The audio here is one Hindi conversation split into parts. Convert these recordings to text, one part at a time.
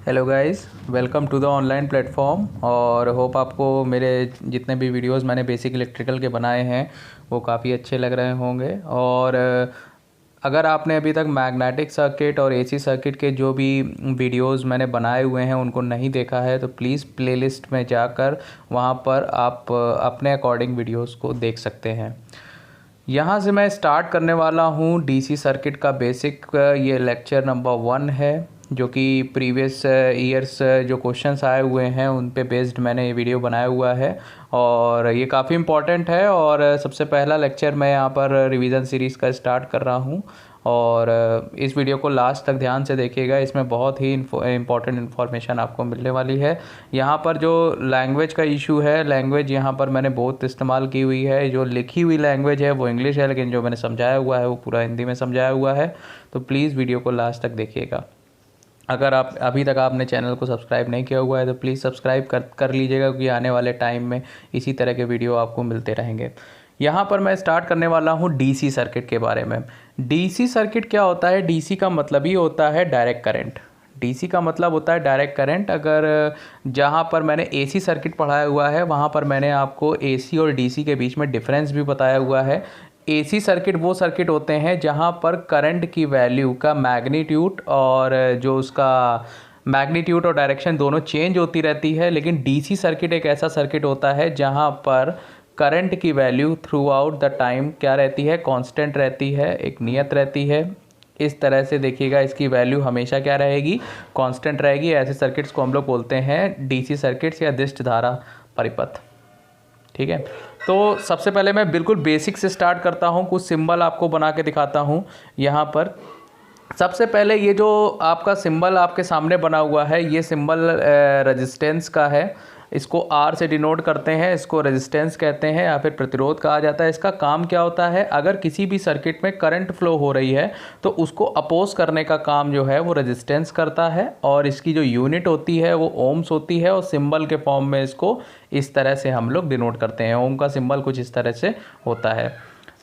Hello guys, welcome to the online platform. और होप आपको मेरे जितने भी वीडियोस मैंने बेसिक इलेक्ट्रिकल के बनाए हैं वो काफ़ी अच्छे लग रहे होंगे। और अगर आपने अभी तक मैग्नेटिक सर्किट और एसी सर्किट के जो भी वीडियोस मैंने बनाए हुए हैं उनको नहीं देखा है तो प्लीज़ प्लेलिस्ट में जाकर वहाँ पर आप अपने अकॉर्डिंग वीडियोस को देख सकते हैं। यहाँ से मैं स्टार्ट करने वाला हूँ डीसी सर्किट का बेसिक। ये लेक्चर नंबर 1 है जो कि प्रीवियस ईयर्स जो क्वेश्चंस आए हुए हैं उन पे बेस्ड मैंने ये वीडियो बनाया हुआ है और ये काफ़ी इम्पॉर्टेंट है। और सबसे पहला लेक्चर मैं यहाँ पर रिवीजन सीरीज़ का स्टार्ट कर रहा हूँ और इस वीडियो को लास्ट तक ध्यान से देखिएगा, इसमें बहुत ही इम्पॉर्टेंट इन्फॉर्मेशन आपको मिलने वाली है। यहाँ पर जो लैंग्वेज का इशू है, लैंग्वेज यहाँ पर मैंने बहुत इस्तेमाल की हुई है। जो लिखी हुई लैंग्वेज है वो इंग्लिश है, लेकिन जो मैंने समझाया हुआ है वो पूरा हिंदी में समझाया हुआ है। तो प्लीज़ वीडियो को लास्ट तक देखिएगा। अगर आप अभी तक आपने चैनल को सब्सक्राइब नहीं किया हुआ है तो प्लीज़ सब्सक्राइब कर लीजिएगा, क्योंकि आने वाले टाइम में इसी तरह के वीडियो आपको मिलते रहेंगे। यहाँ पर मैं स्टार्ट करने वाला हूँ डीसी सर्किट के बारे में। डीसी सर्किट क्या होता है? डीसी का मतलब ही होता है डायरेक्ट करंट। डीसी का मतलब होता है डायरेक्ट करंट। अगर जहाँ पर मैंने एसी सर्किट पढ़ाया हुआ है वहाँ पर मैंने आपको एसी और डीसी के बीच में डिफरेंस भी बताया हुआ है। एसी सर्किट वो सर्किट होते हैं जहाँ पर करंट की वैल्यू का मैग्नीट्यूड और जो उसका मैग्नीट्यूड और डायरेक्शन दोनों चेंज होती रहती है। लेकिन डीसी सर्किट एक ऐसा सर्किट होता है जहाँ पर करंट की value through out the time क्या रहती है? कांस्टेंट रहती है, एक नियत रहती है। इस तरह से देखिएगा, इसकी वैल्यू हमेशा क्या रहेगी? कांस्टेंट रहेगी। ऐसे सर्किट्स को हम लोग बोलते हैं डीसी सर्किट्स या दिष्ट धारा परिपथ। ठीक है, तो सबसे पहले मैं बिल्कुल बेसिक से स्टार्ट करता हूँ। कुछ सिंबल आपको बना के दिखाता हूँ। यहाँ पर सबसे पहले ये जो आपका सिंबल आपके सामने बना हुआ है, ये सिंबल रेजिस्टेंस का है। इसको आर से डिनोट करते हैं, इसको रेजिस्टेंस कहते हैं या फिर प्रतिरोध कहा जाता है। इसका काम क्या होता है? अगर किसी भी सर्किट में करंट फ्लो हो रही है तो उसको अपोज करने का काम जो है वो रेजिस्टेंस करता है। और इसकी जो यूनिट होती है वो ओम्स होती है और सिंबल के फॉर्म में इसको इस तरह से हम लोग डिनोट करते हैं। ओम का सिंबल कुछ इस तरह से होता है।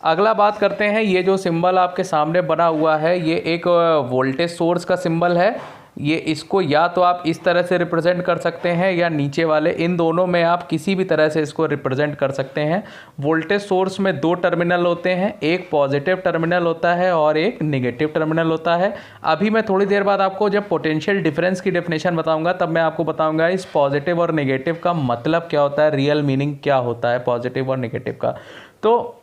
अगला बात करते हैं, ये जो सिंबल आपके सामने बना हुआ है ये एक वोल्टेज सोर्स का सिंबल है। ये इसको या तो आप इस तरह से रिप्रेजेंट कर सकते हैं या नीचे वाले, इन दोनों में आप किसी भी तरह से इसको रिप्रेजेंट कर सकते हैं। वोल्टेज सोर्स में 2 टर्मिनल होते हैं, एक पॉजिटिव टर्मिनल होता है और एक नेगेटिव टर्मिनल होता है। अभी मैं थोड़ी देर बाद आपको जब पोटेंशियल डिफरेंस की डेफिनेशन बताऊंगा तब मैं आपको बताऊंगा इस पॉजिटिव और नेगेटिव का मतलब क्या होता है, रियल मीनिंग क्या होता है पॉजिटिव और नेगेटिव का। तो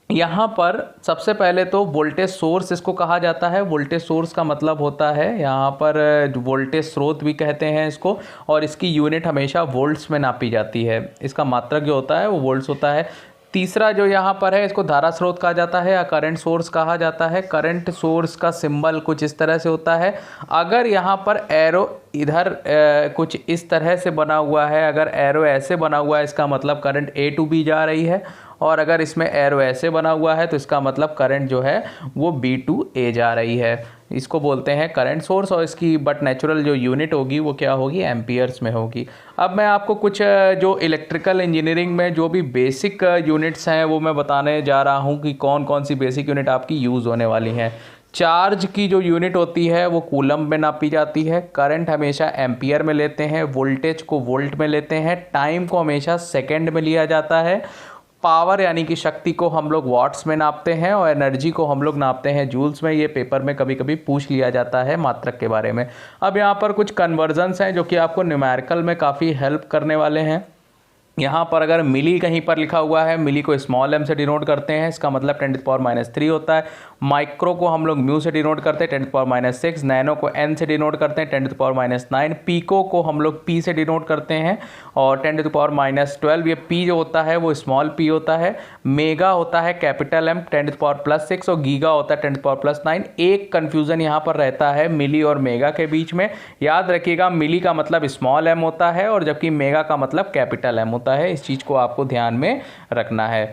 यहाँ पर सबसे पहले तो वोल्टेज सोर्स इसको कहा जाता है। वोल्टेज सोर्स का मतलब होता है यहाँ पर वोल्टेज स्रोत भी कहते हैं इसको, और इसकी यूनिट हमेशा वोल्ट्स में नापी जाती है। इसका मात्रक जो होता है वो वोल्ट्स होता है। तीसरा जो यहाँ पर है इसको धारा स्रोत कहा जाता है या करंट सोर्स कहा जाता है। करंट सोर्स का सिंबल कुछ इस तरह से होता है। अगर यहाँ पर एरो इधर कुछ इस तरह से बना हुआ है, अगर एरो ऐसे बना हुआ है इसका मतलब करंट ए टू बी जा रही है, और अगर इसमें एरो ऐसे बना हुआ है तो इसका मतलब करंट जो है वो बी टू ए जा रही है। इसको बोलते हैं करंट सोर्स। और इसकी बट नेचुरल जो यूनिट होगी वो क्या होगी? एम्पियर्स में होगी। अब मैं आपको कुछ जो इलेक्ट्रिकल इंजीनियरिंग में जो भी बेसिक यूनिट्स हैं वो मैं बताने जा रहा हूँ कि कौन कौन सी बेसिक यूनिट आपकी यूज़ होने वाली हैं। चार्ज की जो यूनिट होती है वो कूलम में नापी जाती है। करंट हमेशा एम्पियर में लेते हैं। वोल्टेज को वोल्ट में लेते हैं। टाइम को हमेशा सेकेंड में लिया जाता है। पावर यानी कि शक्ति को हम लोग वाट्स में नापते हैं और एनर्जी को हम लोग नापते हैं जूल्स में। ये पेपर में कभी कभी पूछ लिया जाता है मात्रक के बारे में। अब यहाँ पर कुछ कन्वर्जन्स हैं जो कि आपको न्यूमेरिकल में काफ़ी हेल्प करने वाले हैं। यहाँ पर अगर मिली कहीं पर लिखा हुआ है, मिली को स्मॉल m से डिनोट करते हैं, इसका मतलब 10⁻³ होता है। माइक्रो को हम लोग म्यू से डिनोट करते हैं 10⁻⁶। नैनो को n से डिनोट करते हैं 10⁻⁹। पीको को हम लोग p से डिनोट करते हैं और 10⁻12। ये p जो होता है वो स्मॉल p होता है। मेगा होता है कैपिटल M 10⁻+6 और गीगा होता है 10⁻9। एक कन्फ्यूज़न यहाँ पर रहता है मिली और मेगा के बीच में। याद रखिएगा, मिली का मतलब स्मॉल m होता है और जबकि मेगा का मतलब कैपिटल M होता है। इस चीज़ को आपको ध्यान में रखना है।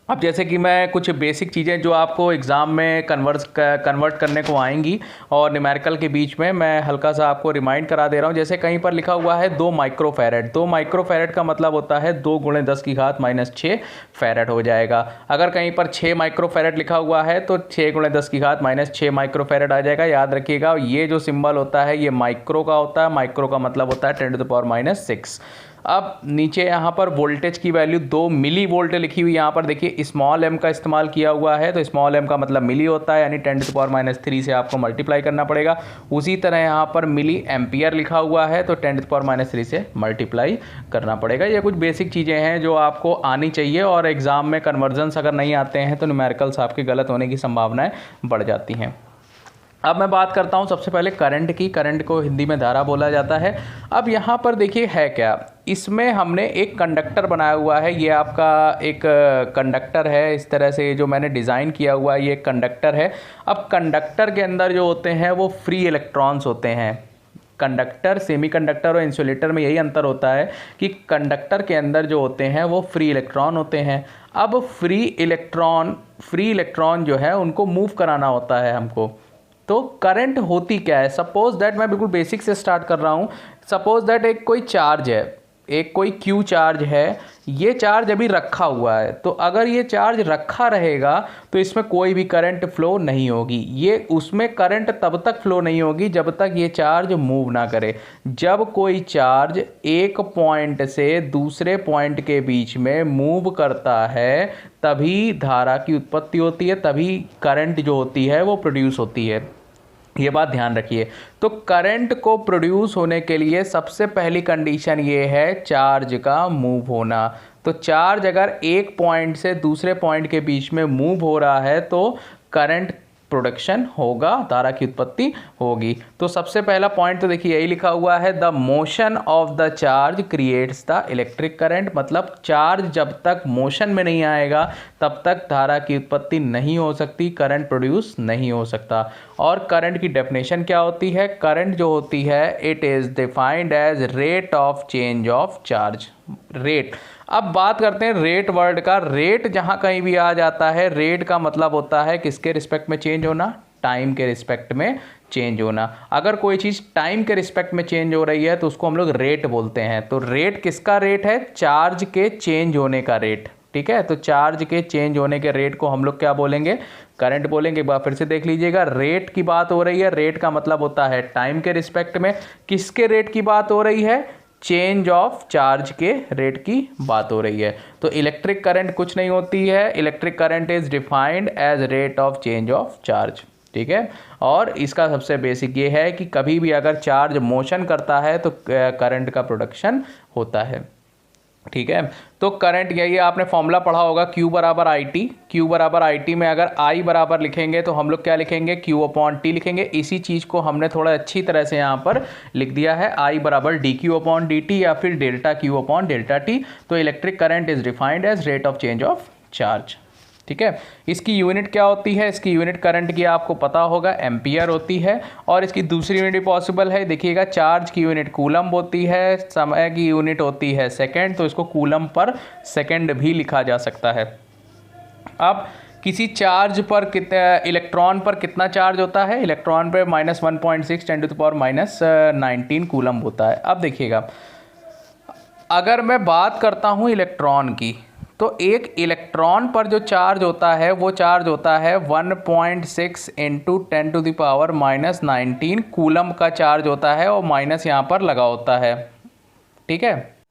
अब जैसे कि मैं कुछ बेसिक चीज़ें जो आपको एग्ज़ाम में कन्वर्ट करने को आएंगी और न्यूमेरिकल के बीच में मैं हल्का सा आपको रिमाइंड करा दे रहा हूँ। जैसे कहीं पर लिखा हुआ है 2 माइक्रोफैरेड, 2 माइक्रोफैरेड का मतलब होता है 2 × 10⁻⁻6 फैरेड हो जाएगा। अगर कहीं पर 6 माइक्रोफैरेड लिखा हुआ है तो 6 × 10⁻⁻6 माइक्रोफैरेड आ जाएगा। याद रखिएगा ये जो सिंबल होता है ये माइक्रो का होता है, माइक्रो का मतलब होता है 10⁻⁻6। अब नीचे यहाँ पर वोल्टेज की वैल्यू 2 मिली वोल्ट लिखी हुई, यहाँ पर देखिए स्मॉल m का इस्तेमाल किया हुआ है, तो स्मॉल m का मतलब मिली होता है, यानी 10⁻³ से आपको मल्टीप्लाई करना पड़ेगा। उसी तरह यहाँ पर मिली एम्पियर लिखा हुआ है तो 10⁻³ से मल्टीप्लाई करना पड़ेगा। ये कुछ बेसिक चीज़ें हैं जो आपको आनी चाहिए, और एग्ज़ाम में कन्वर्जन्स अगर नहीं आते हैं तो न्यूमेरिकल्स आपके गलत होने की संभावनाएँ बढ़ जाती हैं। अब मैं बात करता हूँ सबसे पहले करंट की। करंट को हिंदी में धारा बोला जाता है। अब यहाँ पर देखिए है क्या, इसमें हमने एक कंडक्टर बनाया हुआ है। ये आपका एक कंडक्टर है, इस तरह से जो मैंने डिज़ाइन किया हुआ है ये एक कंडक्टर है। अब कंडक्टर के अंदर जो होते हैं वो फ्री इलेक्ट्रॉन्स होते हैं। कंडक्टर, सेमीकंडक्टर और इंसुलेटर में यही अंतर होता है कि कंडक्टर के अंदर जो होते हैं वो फ्री इलेक्ट्रॉन होते हैं। अब फ्री इलेक्ट्रॉन जो है उनको मूव कराना होता है हमको। तो करंट होती क्या है, सपोज दैट मैं बिल्कुल बेसिक से स्टार्ट कर रहा हूँ। सपोज दैट एक कोई चार्ज है, एक कोई क्यू चार्ज है, ये चार्ज अभी रखा हुआ है। तो अगर ये चार्ज रखा रहेगा तो इसमें कोई भी करंट फ्लो नहीं होगी। ये उसमें करंट तब तक फ्लो नहीं होगी जब तक ये चार्ज मूव ना करे। जब कोई चार्ज एक पॉइंट से दूसरे पॉइंट के बीच में मूव करता है तभी धारा की उत्पत्ति होती है, तभी करंट जो होती है वो प्रोड्यूस होती है। ये बात ध्यान रखिए। तो करंट को प्रोड्यूस होने के लिए सबसे पहली कंडीशन ये है चार्ज का मूव होना। तो चार्ज अगर एक पॉइंट से दूसरे पॉइंट के बीच में मूव हो रहा है तो करंट प्रोडक्शन होगा, धारा की उत्पत्ति होगी। तो सबसे पहला पॉइंट तो देखिए यही लिखा हुआ है, the motion of the charge creates the electric current. मतलब चार्ज जब तक मोशन में नहीं आएगा तब तक धारा की उत्पत्ति नहीं हो सकती, करंट प्रोड्यूस नहीं हो सकता। और करंट की डेफिनेशन क्या होती है, करंट जो होती है it is defined as rate of change of charge. Rate, अब बात करते हैं रेट वर्ड का। रेट जहाँ कहीं भी आ जाता है, रेट का मतलब होता है किसके रिस्पेक्ट में चेंज होना, टाइम के रिस्पेक्ट में चेंज होना। अगर कोई चीज़ टाइम के रिस्पेक्ट में चेंज हो रही है तो उसको हम लोग रेट बोलते हैं। तो रेट किसका रेट है, चार्ज के चेंज होने का रेट। ठीक है, तो चार्ज के चेंज होने के रेट को हम लोग क्या बोलेंगे, करंट बोलेंगे। एक बार फिर से देख लीजिएगा, रेट की बात हो रही है, रेट का मतलब होता है टाइम के रिस्पेक्ट में। किसके रेट की बात हो रही है, चेंज ऑफ चार्ज के रेट की बात हो रही है। तो इलेक्ट्रिक करंट कुछ नहीं होती है, electric current is defined as rate of change of charge. ठीक है, और इसका सबसे बेसिक ये है कि कभी भी अगर चार्ज मोशन करता है तो करंट का प्रोडक्शन होता है। ठीक है, तो करंट यही आपने फॉर्मूला पढ़ा होगा, Q बराबर आई टी। Q बराबर आई टी में अगर I बराबर लिखेंगे तो हम लोग क्या लिखेंगे, Q/T लिखेंगे। इसी चीज़ को हमने थोड़ा अच्छी तरह से यहाँ पर लिख दिया है, I बराबर dQ/dt या फिर डेल्टा Q/ΔT। तो electric current is defined as rate of change of charge. ठीक है, इसकी यूनिट क्या होती है, इसकी यूनिट करंट की आपको पता होगा, एम्पियर होती है। और इसकी दूसरी यूनिट भी पॉसिबल है, देखिएगा चार्ज की यूनिट कूलम होती है, समय की यूनिट होती है सेकंड, तो इसको कूलम पर सेकंड भी लिखा जा सकता है। अब किसी चार्ज पर इलेक्ट्रॉन पर कितना चार्ज होता है, इलेक्ट्रॉन पर -1.6 × 10⁻⁹ कूलम होता है। अब देखिएगा, अगर मैं बात करता हूँ इलेक्ट्रॉन की, तो एक इलेक्ट्रॉन पर जो चार्ज होता है वो चार्ज होता है 1.6 × 10⁻⁻19 कूलम का चार्ज होता है, और माइनस यहाँ पर लगा होता है। ठीक है,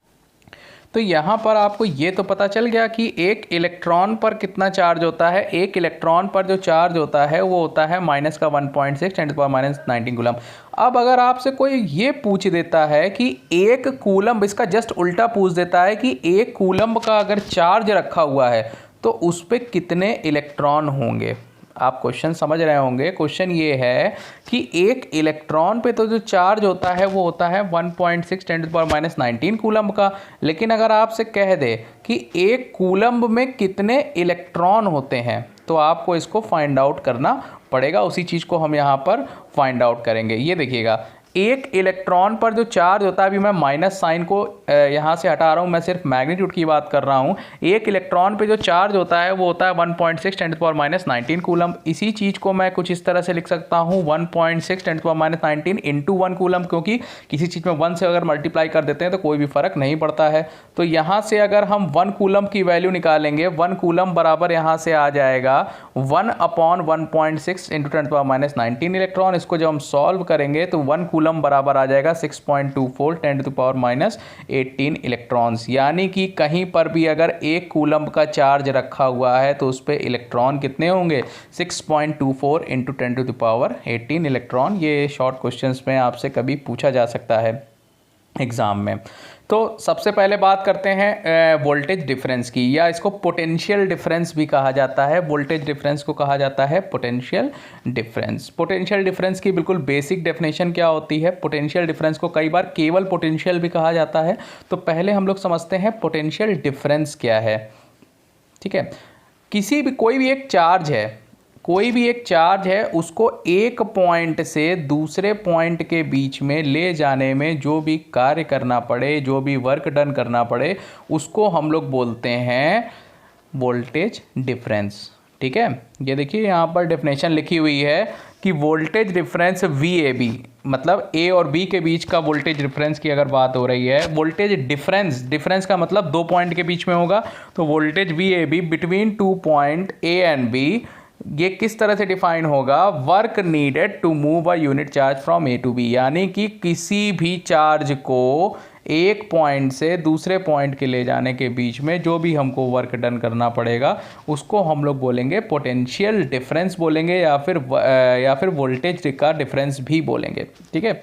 तो यहाँ पर आपको ये तो पता चल गया कि एक इलेक्ट्रॉन पर कितना चार्ज होता है। एक इलेक्ट्रॉन पर जो चार्ज होता है वो होता है -1.6 × 10⁻⁻19 कूलम। अब अगर आपसे कोई ये पूछ देता है कि एक कूलम, इसका जस्ट उल्टा पूछ देता है कि एक कूलम का अगर चार्ज रखा हुआ है तो उस पर कितने इलेक्ट्रॉन होंगे। आप क्वेश्चन समझ रहे होंगे। क्वेश्चन ये है कि एक इलेक्ट्रॉन पे तो जो चार्ज होता है वो होता है 1.6 × 10⁻⁻19 कूलम का, लेकिन अगर आपसे कह दे कि एक कूलम में कितने इलेक्ट्रॉन होते हैं तो आपको इसको फाइंड आउट करना पड़ेगा। उसी चीज़ को हम यहाँ पर फाइंड आउट करेंगे। ये देखिएगा, एक इलेक्ट्रॉन पर जो चार्ज होता है, अभी मैं माइनस साइन को यहाँ से हटा रहा हूँ, मैं सिर्फ मैग्नीट्यूड की बात कर रहा हूँ। एक इलेक्ट्रॉन पे जो चार्ज होता है वो होता है 1.6 × 10⁻⁹ कूलम। इसी चीज़ को मैं कुछ इस तरह से लिख सकता हूँ 1.6 × 10⁻⁹ इंटू 1 कूलम, क्योंकि किसी चीज़ में 1 से अगर मल्टीप्लाई कर देते हैं तो कोई भी फ़र्क नहीं पड़ता है। तो यहाँ से अगर हम 1 कूलम की वैल्यू निकालेंगे, 1 कूलम बराबर यहाँ से आ जाएगा 1/1.6 × 10⁻⁹ इलेक्ट्रॉन। इसको जब हम सॉल्व करेंगे तो 1 कूलम बराबर आ जाएगा 6.24 10⁻⁸ इलेक्ट्रॉन्स। यानी कि कहीं पर भी अगर 1 कूलम का चार्ज रखा हुआ है तो उस पर इलेक्ट्रॉन कितने होंगे, 6.24 × 10⁻⁸ इलेक्ट्रॉन। ये शॉर्ट क्वेश्चंस में आपसे कभी पूछा जा सकता है एग्ज़ाम में। तो सबसे पहले बात करते हैं वोल्टेज डिफरेंस की, या इसको पोटेंशियल डिफरेंस भी कहा जाता है। वोल्टेज डिफरेंस को कहा जाता है पोटेंशियल डिफरेंस। पोटेंशियल डिफरेंस की बिल्कुल बेसिक डेफिनेशन क्या होती है? पोटेंशियल डिफरेंस को कई बार केवल पोटेंशियल भी कहा जाता है। तो पहले हम लोग समझते हैं पोटेंशियल डिफरेंस क्या है। ठीक है, कोई भी एक चार्ज है, उसको एक पॉइंट से दूसरे पॉइंट के बीच में ले जाने में जो भी कार्य करना पड़े, जो भी वर्क डन करना पड़े, उसको हम लोग बोलते हैं वोल्टेज डिफरेंस। ठीक है, ये देखिए यहाँ पर डेफिनेशन लिखी हुई है कि वोल्टेज डिफरेंस VAB, मतलब A और B के बीच का वोल्टेज डिफरेंस की अगर बात हो रही है। वोल्टेज डिफरेंस का मतलब 2 पॉइंट के बीच में होगा। तो voltage VAB between 2 point A and B, ये किस तरह से डिफाइन होगा? Work needed to move a unit charge from A to B। यानी कि किसी भी चार्ज को एक पॉइंट से दूसरे पॉइंट के ले जाने के बीच में जो भी हमको वर्क डन करना पड़ेगा, उसको हम लोग बोलेंगे पोटेंशियल डिफरेंस बोलेंगे, या फिर वोल्टेज का डिफरेंस भी बोलेंगे। ठीक है,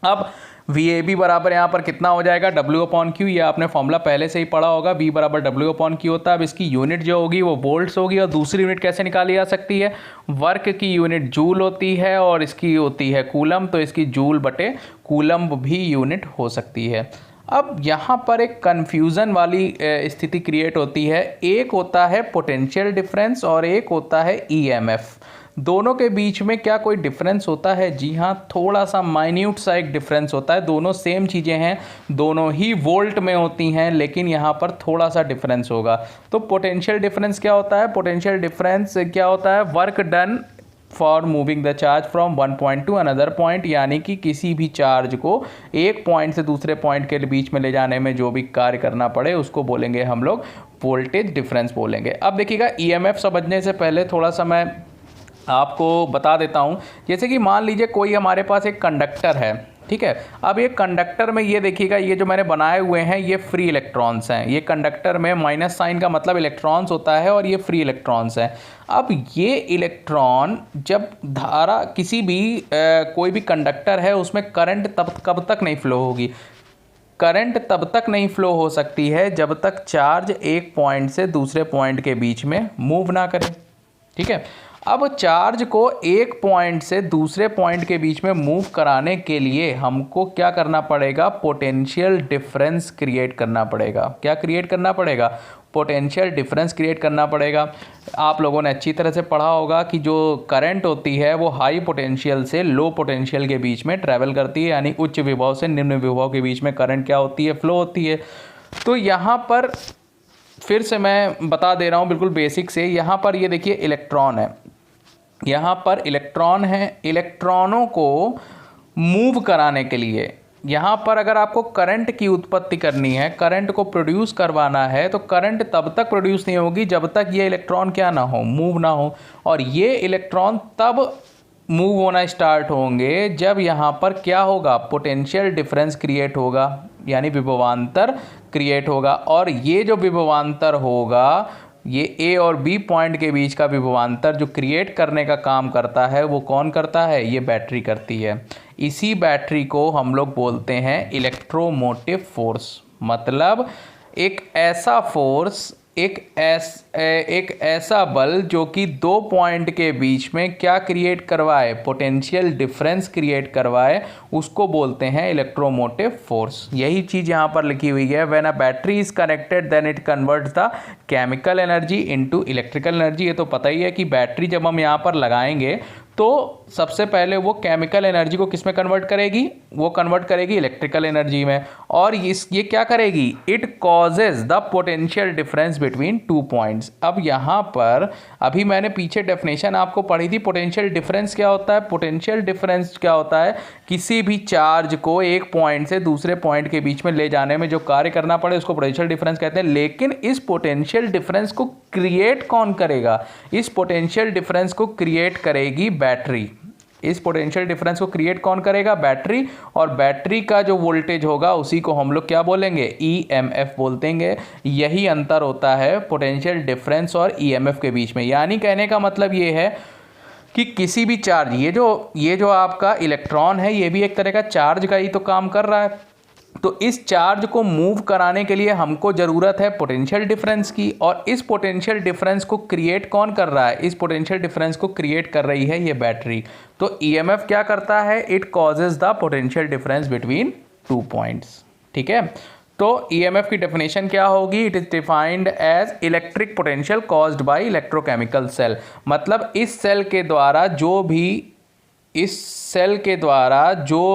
अब VAB बराबर यहाँ पर कितना हो जाएगा? W/Q। ये आपने फॉर्मूला पहले से ही पढ़ा होगा, V बराबर W/Q होता है। अब इसकी यूनिट जो होगी वो वोल्ट्स होगी, और दूसरी यूनिट कैसे निकाली जा सकती है? वर्क की यूनिट जूल होती है और इसकी होती है कूलम, तो इसकी जूल बटे कूलम भी यूनिट हो सकती है। अब यहाँ पर एक कन्फ्यूज़न वाली स्थिति क्रिएट होती है। एक होता है पोटेंशियल डिफरेंस और एक होता है EMF। दोनों के बीच में क्या कोई डिफरेंस होता है? जी हाँ, थोड़ा सा माइन्यूट सा एक डिफरेंस होता है। दोनों सेम चीज़ें हैं, दोनों ही वोल्ट में होती हैं, लेकिन यहाँ पर थोड़ा सा डिफरेंस होगा। तो पोटेंशियल डिफरेंस क्या होता है? पोटेंशियल डिफरेंस क्या होता है? Work done for moving the charge from one point two another point. यानी कि किसी भी चार्ज को एक पॉइंट से दूसरे पॉइंट के बीच में ले जाने में जो भी कार्य करना पड़े, उसको बोलेंगे हम लोग वोल्टेज डिफरेंस बोलेंगे। अब देखिएगा, EMF समझने से पहले थोड़ा सा मैं आपको बता देता हूँ। जैसे कि मान लीजिए कोई हमारे पास एक कंडक्टर है। ठीक है, अब ये कंडक्टर में ये देखिएगा, ये जो मैंने बनाए हुए हैं ये फ्री इलेक्ट्रॉन्स हैं। ये कंडक्टर में माइनस साइन का मतलब इलेक्ट्रॉन्स होता है, और ये फ्री इलेक्ट्रॉन्स हैं। अब ये इलेक्ट्रॉन जब धारा किसी भी कोई भी कंडक्टर है, उसमें करंट कब तक नहीं फ्लो होगी? करंट तब तक नहीं फ्लो हो सकती है जब तक चार्ज एक पॉइंट से दूसरे पॉइंट के बीच में मूव ना करे। ठीक है, अब चार्ज को एक पॉइंट से दूसरे पॉइंट के बीच में मूव कराने के लिए हमको क्या करना पड़ेगा? पोटेंशियल डिफरेंस क्रिएट करना पड़ेगा। क्या क्रिएट करना पड़ेगा? पोटेंशियल डिफरेंस क्रिएट करना पड़ेगा। आप लोगों ने अच्छी तरह से पढ़ा होगा कि जो करंट होती है वो हाई पोटेंशियल से लो पोटेंशियल के बीच में ट्रैवल करती है, यानी उच्च विभव से निम्न विभव के बीच में करंट क्या होती है? फ्लो होती है। तो यहाँ पर फिर से मैं बता दे रहा हूँ बिल्कुल बेसिक से। यहाँ पर ये देखिए इलेक्ट्रॉन है, यहाँ पर इलेक्ट्रॉन है। इलेक्ट्रॉनों को मूव कराने के लिए यहाँ पर अगर आपको करंट की उत्पत्ति करनी है, करंट को प्रोड्यूस करवाना है, तो करंट तब तक प्रोड्यूस नहीं होगी जब तक ये इलेक्ट्रॉन क्या ना हो? मूव ना हो। और ये इलेक्ट्रॉन तब मूव होना स्टार्ट होंगे जब यहाँ पर क्या होगा? पोटेंशियल डिफरेंस क्रिएट होगा, यानी विभवांतर क्रिएट होगा। और ये जो विभवांतर होगा, ये A और B पॉइंट के बीच का विभवांतर जो क्रिएट करने का काम करता है, वो कौन करता है? ये बैटरी करती है। इसी बैटरी को हम लोग बोलते हैं इलेक्ट्रोमोटिव फोर्स। मतलब एक ऐसा फोर्स, एक ऐसा बल जो कि दो पॉइंट के बीच में क्या क्रिएट करवाए? पोटेंशियल डिफरेंस क्रिएट करवाए, उसको बोलते हैं इलेक्ट्रोमोटिव फोर्स। यही चीज़ यहाँ पर लिखी हुई है। When a battery is connected then it converts the chemical energy into electrical energy. ये तो पता ही है कि बैटरी जब हम यहाँ पर लगाएंगे तो सबसे पहले वो केमिकल एनर्जी को किस में कन्वर्ट करेगी, वो कन्वर्ट करेगी इलेक्ट्रिकल एनर्जी में। और ये क्या करेगी, it causes the potential difference between two points. अब यहाँ पर अभी मैंने पीछे डेफिनेशन आपको पढ़ी थी, पोटेंशियल डिफरेंस क्या होता है। पोटेंशियल डिफरेंस क्या होता है, किसी भी चार्ज को एक पॉइंट से दूसरे पॉइंट के बीच में ले जाने में जो कार्य करना पड़े उसको पोटेंशियल डिफरेंस कहते हैं। लेकिन इस पोटेंशियल डिफरेंस को क्रिएट कौन करेगा, इस पोटेंशियल डिफरेंस को क्रिएट करेगी बैटरी। इस पोटेंशियल डिफरेंस को क्रिएट कौन करेगा, बैटरी। और बैटरी का जो वोल्टेज होगा उसी को हम लोग क्या बोलेंगे, ईएमएफ बोलतेंगे। यही अंतर होता है पोटेंशियल डिफरेंस और ईएमएफ के बीच में। यानी कहने का मतलब ये है कि किसी भी चार्ज, ये जो आपका इलेक्ट्रॉन है ये भी एक तरह का चार्ज का ही तो काम कर रहा है। तो इस चार्ज को मूव कराने के लिए हमको ज़रूरत है पोटेंशियल डिफरेंस की। और इस पोटेंशियल डिफरेंस को क्रिएट कौन कर रहा है, इस पोटेंशियल डिफरेंस को क्रिएट कर रही है ये बैटरी। तो ईएमएफ क्या करता है, it causes the potential difference between two points. ठीक है, तो ईएमएफ की डेफिनेशन क्या होगी, it is defined as electric potential caused by electrochemical cell. मतलब इस सेल के द्वारा जो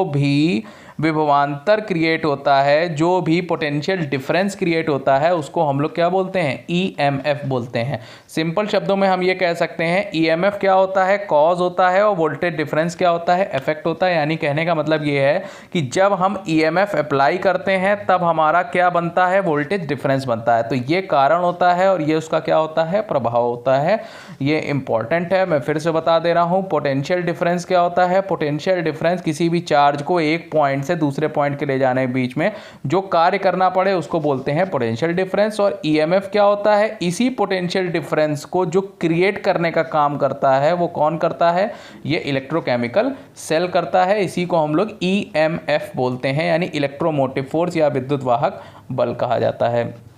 भी विभवांतर क्रिएट होता है, जो भी पोटेंशियल डिफरेंस क्रिएट होता है उसको हम लोग क्या बोलते हैं, ईएमएफ बोलते हैं। सिंपल शब्दों में हम ये कह सकते हैं ईएमएफ क्या होता है, कॉज होता है, और वोल्टेज डिफरेंस क्या होता है, इफेक्ट होता है। यानी कहने का मतलब ये है कि जब हम ईएमएफ अप्लाई करते हैं तब हमारा क्या बनता है, वोल्टेज डिफरेंस बनता है। तो ये कारण होता है और ये उसका क्या होता है, प्रभाव होता है। ये इंपॉर्टेंट है, मैं फिर से बता दे रहा हूँ। पोटेंशियल डिफरेंस क्या होता है, पोटेंशियल डिफरेंस किसी भी चार्ज को एक पॉइंट से दूसरे पॉइंट के ले जाने के बीच में जो कार्य करना पड़े उसको बोलते हैं पोटेंशियल डिफरेंस। और ईएमएफ क्या होता है, इसी पोटेंशियल डिफरेंस को जो क्रिएट करने का काम करता है वो कौन करता है, ये इलेक्ट्रोकेमिकल सेल करता है। इसी को हम लोग ईएमएफ बोलते हैं, यानी इलेक्ट्रोमोटिव फोर्स या विद्युत वाहक बल कहा जाता है।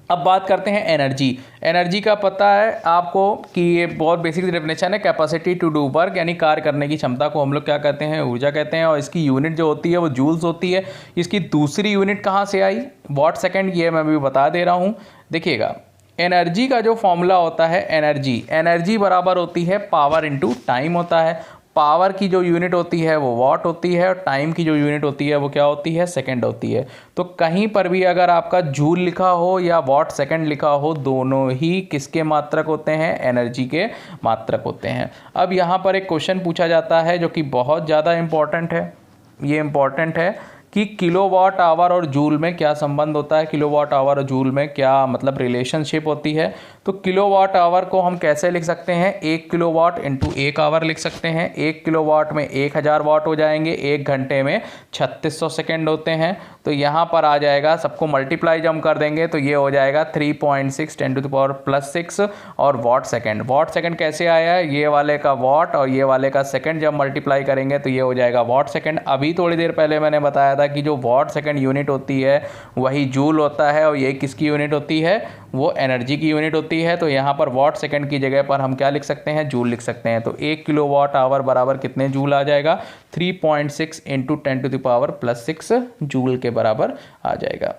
अब बात करते हैं एनर्जी। एनर्जी का पता है आपको कि ये बहुत बेसिक डेफिनेशन है, कैपेसिटी टू डू वर्क, यानी कार्य करने की क्षमता को हम लोग क्या कहते हैं, ऊर्जा कहते हैं। और इसकी यूनिट जो होती है वो जूल्स होती है। इसकी दूसरी यूनिट कहाँ से आई, वॉट सेकंड, ये मैं भी बता दे रहा हूँ। देखिएगा, एनर्जी का जो फॉर्मूला होता है, एनर्जी बराबर होती है पावर इंटू टाइम होता है। पावर की जो यूनिट होती है वो वॉट होती है और टाइम की जो यूनिट होती है वो क्या होती है, सेकंड होती है। तो कहीं पर भी अगर आपका जूल लिखा हो या वॉट सेकंड लिखा हो, दोनों ही किसके मात्रक होते हैं, एनर्जी के मात्रक होते हैं। अब यहाँ पर एक क्वेश्चन पूछा जाता है जो कि बहुत ज़्यादा इम्पॉर्टेंट है। ये इम्पॉर्टेंट है कि किलोवाट आवर और जूल में क्या संबंध होता है, किलोवाट आवर और जूल में क्या मतलब रिलेशनशिप होती है। तो किलोवाट आवर को हम कैसे लिख सकते हैं, 1 किलोवाट इंटू 1 आवर लिख सकते हैं। 1 किलोवाट में 1000 वाट हो जाएंगे, 1 घंटे में 3600 सेकेंड होते हैं। तो यहाँ पर आ जाएगा, सबको मल्टीप्लाई जब हम कर देंगे तो ये हो जाएगा 3.6 10⁻⁻6 और वॉट सेकंड। वॉट सेकंड कैसे आया है, ये वाले का वॉट और ये वाले का सेकंड जब मल्टीप्लाई करेंगे तो ये हो जाएगा वॉट सेकंड। अभी थोड़ी देर पहले मैंने बताया था कि जो वॉट सेकंड यूनिट होती है वही जूल होता है और ये किसकी यूनिट होती है, वो एनर्जी की यूनिट होती है। तो यहाँ पर वॉट सेकंड की जगह पर हम क्या लिख सकते हैं, जूल लिख सकते हैं। तो 1 किलोवाट आवर बराबर कितने जूल आ जाएगा, 3.6 इंटू 10⁻⁻6 जूल के बराबर आ जाएगा।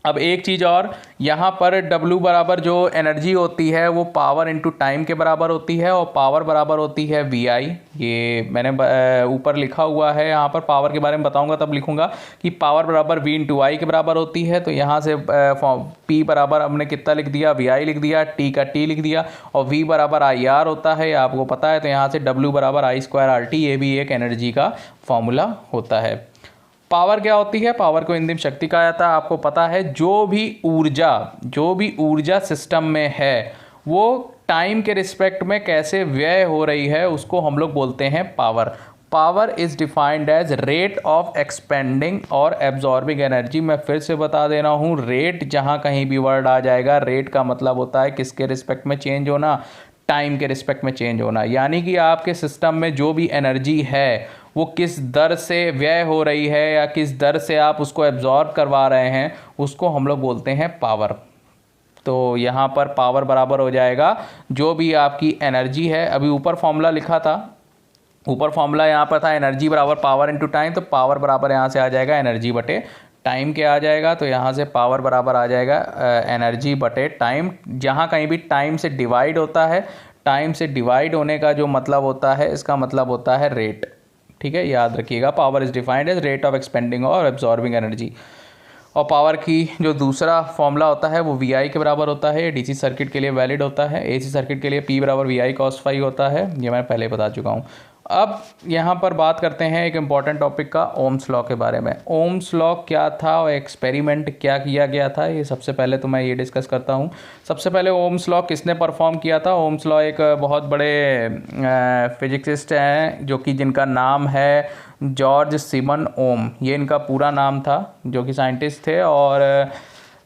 अब एक चीज़ और, यहाँ पर W बराबर जो एनर्जी होती है वो पावर इंटू टाइम के बराबर होती है और पावर बराबर होती है VI। ये मैंने ऊपर लिखा हुआ है, यहाँ पर पावर के बारे में बताऊंगा तब लिखूंगा कि पावर बराबर V इंटू I के बराबर होती है। तो यहाँ से P बराबर हमने कितना लिख दिया, VI लिख दिया, T का T लिख दिया और V बराबर IR होता है, आपको पता है। तो यहाँ से W बराबर I²RT, ये भी एक एनर्जी का फॉर्मूला होता है। पावर क्या होती है, पावर को इंदिम शक्ति कहा जाता है। आपको पता है जो भी ऊर्जा सिस्टम में है वो टाइम के रिस्पेक्ट में कैसे व्यय हो रही है उसको हम लोग बोलते हैं power. Power is defined as rate of expending और एब्जॉर्बिंग एनर्जी। मैं फिर से बता दे रहा हूँ, रेट जहाँ कहीं भी वर्ड आ जाएगा, रेट का मतलब होता है किसके रिस्पेक्ट में चेंज होना, टाइम के रिस्पेक्ट में चेंज होना। यानी कि आपके सिस्टम में जो भी एनर्जी है वो किस दर से व्यय हो रही है या किस दर से आप उसको एब्जॉर्ब करवा रहे हैं, उसको हम लोग बोलते हैं पावर। तो यहाँ पर पावर बराबर हो जाएगा जो भी आपकी एनर्जी है। अभी ऊपर फॉर्मूला लिखा था, ऊपर फॉर्मूला यहाँ पर था एनर्जी बराबर पावर इंटू टाइम। तो पावर बराबर यहाँ से आ जाएगा एनर्जी बटे टाइम के आ जाएगा। तो यहाँ से पावर बराबर आ जाएगा एनर्जी बटे टाइम। जहाँ कहीं भी टाइम से डिवाइड होता है, टाइम से डिवाइड होने का जो मतलब होता है, इसका मतलब होता है रेट। ठीक है, याद रखिएगा, power is defined as rate of expending और एब्जॉर्बिंग एनर्जी। और पावर की जो दूसरा फॉर्मूला होता है वो वी आई के बराबर होता है। डीसी सर्किट के लिए वैलिड होता है। एसी सर्किट के लिए पी बराबर वी आई कॉस फाई होता है, ये मैं पहले बता चुका हूँ। अब यहाँ पर बात करते हैं एक इम्पॉर्टेंट टॉपिक का, ओम्स लॉ के बारे में। ओम्स लॉ क्या था और एक्सपेरिमेंट क्या किया गया था, ये सबसे पहले तो मैं ये डिस्कस करता हूँ। सबसे पहले ओम्स लॉ किसने परफॉर्म किया था? ओम्स लॉ एक बहुत बड़े फिजिसिस्ट हैं जो कि जिनका नाम है जॉर्ज सिमन ओम, ये इनका पूरा नाम था, जो कि साइंटिस्ट थे। और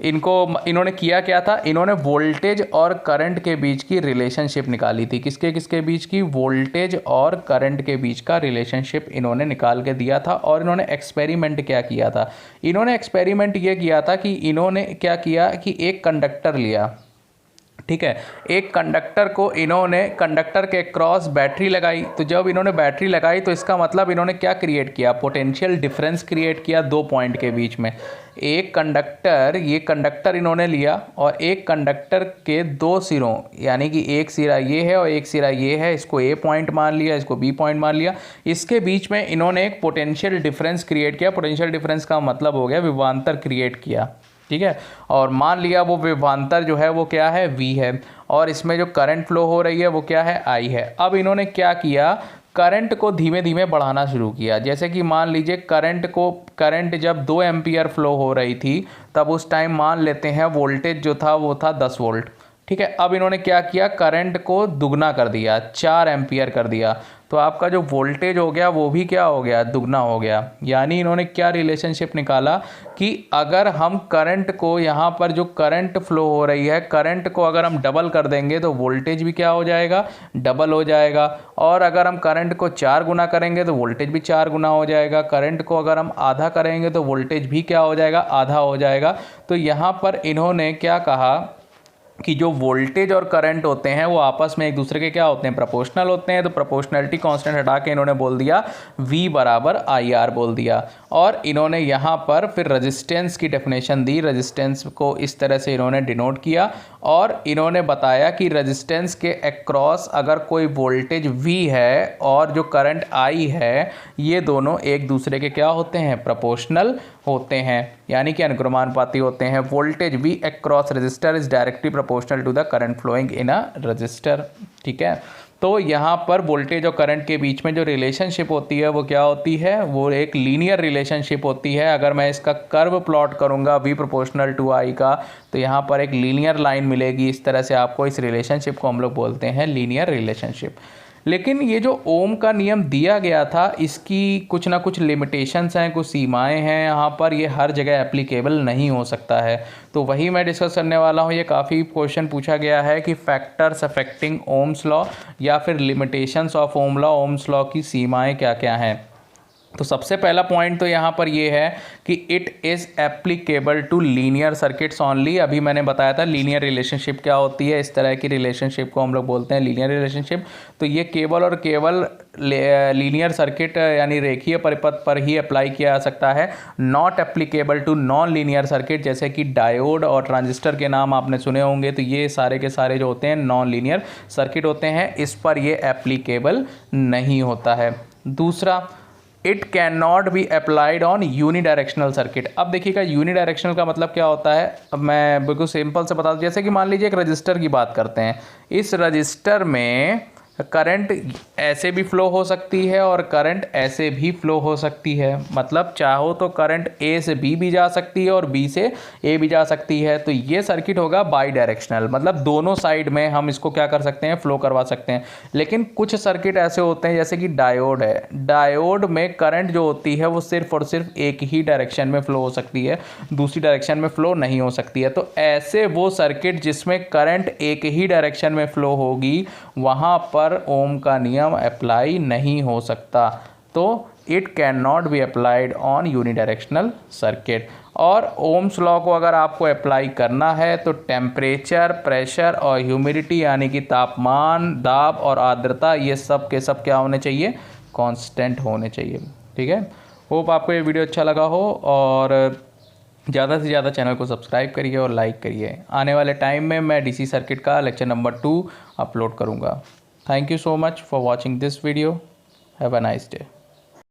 इन्होंने किया क्या था, इन्होंने वोल्टेज और करंट के बीच की रिलेशनशिप निकाली थी। किसके किसके बीच की? वोल्टेज और करंट के बीच का रिलेशनशिप इन्होंने निकाल के दिया था। और इन्होंने एक्सपेरिमेंट क्या किया था? इन्होंने एक्सपेरिमेंट ये किया था कि इन्होंने क्या किया कि एक कंडक्टर लिया, ठीक है, एक कंडक्टर को इन्होंने कंडक्टर के क्रॉस बैटरी लगाई। तो जब इन्होंने बैटरी लगाई तो इसका मतलब इन्होंने क्या क्रिएट किया? पोटेंशियल डिफरेंस क्रिएट किया दो पॉइंट के बीच में। एक कंडक्टर, ये कंडक्टर इन्होंने लिया और एक कंडक्टर के दो सिरों, यानी कि एक सिरा ये है और एक सिरा ये है, इसको ए पॉइंट मान लिया, इसको बी पॉइंट मान लिया। इसके बीच में इन्होंने एक पोटेंशियल डिफरेंस क्रिएट किया। पोटेंशियल डिफरेंस का मतलब हो गया विभवांतर क्रिएट किया, ठीक है। और मान लिया वो विभवांतर जो है वो क्या है? V है। और इसमें जो करंट फ्लो हो रही है वो क्या है? I है। अब इन्होंने क्या किया, करंट को धीमे धीमे बढ़ाना शुरू किया। जैसे कि मान लीजिए करंट जब 2 एम्पियर फ्लो हो रही थी, तब उस टाइम मान लेते हैं वोल्टेज जो था वो था 10 वोल्ट, ठीक है। अब इन्होंने क्या किया, करंट को दुगना कर दिया, 4 एम्पियर कर दिया। तो आपका जो वोल्टेज हो गया वो भी क्या हो गया? दुगना हो गया। यानी इन्होंने क्या रिलेशनशिप निकाला कि अगर हम करंट को, यहाँ पर जो करंट फ्लो हो रही है, करंट को अगर हम डबल कर देंगे तो वोल्टेज भी क्या हो जाएगा? डबल हो जाएगा। और अगर हम करंट को 4 गुना करेंगे तो वोल्टेज भी 4 गुना हो जाएगा। करंट को अगर हम आधा करेंगे तो वोल्टेज भी क्या हो जाएगा? आधा हो जाएगा। तो यहाँ पर इन्होंने क्या कहा कि जो वोल्टेज और करंट होते हैं वो आपस में एक दूसरे के क्या होते हैं? प्रोपोर्शनल होते हैं। तो प्रोपोर्शनलिटी कांस्टेंट हटा के इन्होंने बोल दिया V बराबर IR बोल दिया। और इन्होंने यहाँ पर फिर रेजिस्टेंस की डेफिनेशन दी। रेजिस्टेंस को इस तरह से इन्होंने डिनोट किया और इन्होंने बताया कि रेजिस्टेंस के अक्रॉस अगर कोई वोल्टेज V है और जो करंट I है, ये दोनों एक दूसरे के क्या होते हैं? प्रोपोर्शनल होते हैं, यानी कि अनुक्रमानुपाती होते हैं। Voltage V across resistor is directly proportional to the current flowing in a resistor, ठीक है। तो यहाँ पर वोल्टेज और करंट के बीच में जो रिलेशनशिप होती है वो क्या होती है? वो एक लीनियर रिलेशनशिप होती है। अगर मैं इसका कर्व प्लॉट करूँगा V प्रोपोर्शनल टू I का, तो यहाँ पर एक लीनियर लाइन मिलेगी। इस तरह से आपको इस रिलेशनशिप को हम लोग बोलते हैं लीनियर रिलेशनशिप। लेकिन ये जो ओम का नियम दिया गया था, इसकी कुछ ना कुछ लिमिटेशंस हैं, कुछ सीमाएं हैं। यहाँ पर ये हर जगह एप्लीकेबल नहीं हो सकता है। तो वही मैं डिस्कस करने वाला हूँ। ये काफ़ी क्वेश्चन पूछा गया है कि फैक्टर्स अफेक्टिंग ओम्स लॉ या फिर limitations of Ohm law, Ohm's law की सीमाएं क्या क्या हैं। तो सबसे पहला पॉइंट तो यहाँ पर ये है कि it is applicable to linear circuits only. अभी मैंने बताया था लीनियर रिलेशनशिप क्या होती है, इस तरह की रिलेशनशिप को हम लोग बोलते हैं लीनियर रिलेशनशिप। तो ये केवल और केवल लीनियर सर्किट यानी रेखीय परिपथ पर ही अप्लाई किया जा सकता है। Not applicable to non linear circuit, जैसे कि डायोड और ट्रांजिस्टर के नाम आपने सुने होंगे। तो ये सारे के सारे जो होते हैं नॉन लीनियर सर्किट होते हैं, इस पर ये एप्लीकेबल नहीं होता है। दूसरा, it can not be applied on unidirectional circuit. अब देखिएगा यूनिडायरेक्शनल का मतलब क्या होता है। अब मैं बिल्कुल सिंपल से बता दूं, जैसे कि मान लीजिए एक रजिस्टर की बात करते हैं। इस रजिस्टर में करंट ऐसे भी फ्लो हो सकती है और करंट ऐसे भी फ्लो हो सकती है। मतलब चाहो तो करंट ए से बी भी जा सकती है और बी से ए भी जा सकती है। तो ये सर्किट होगा बाई डायरेक्शनल, मतलब दोनों साइड में हम इसको क्या कर सकते हैं? फ्लो करवा सकते हैं। लेकिन कुछ सर्किट ऐसे होते हैं, जैसे कि डायोड है, डायोड में करंट जो होती है वो सिर्फ और सिर्फ एक ही डायरेक्शन में फ्लो हो सकती है, दूसरी डायरेक्शन में फ्लो नहीं हो सकती है। तो ऐसे वो सर्किट जिसमें करंट एक ही डायरेक्शन में फ्लो होगी, वहाँ पर ओम का नियम अप्लाई नहीं हो सकता। तो it can not be applied on unidirectional circuit. और ओम्स लॉ को अगर आपको अप्लाई करना है तो टेम्परेचर, प्रेशर और ह्यूमिडिटी यानी कि तापमान, दाब और आर्द्रता, ये सब के सब क्या होने चाहिए? कांस्टेंट होने चाहिए, ठीक है। होप आपको ये वीडियो अच्छा लगा हो और ज़्यादा से ज़्यादा चैनल को सब्सक्राइब करिए और लाइक करिए। आने वाले टाइम में मैं डीसी सर्किट का लेक्चर नंबर 2 अपलोड करूँगा। Thank you so much for watching this video. Have a nice day.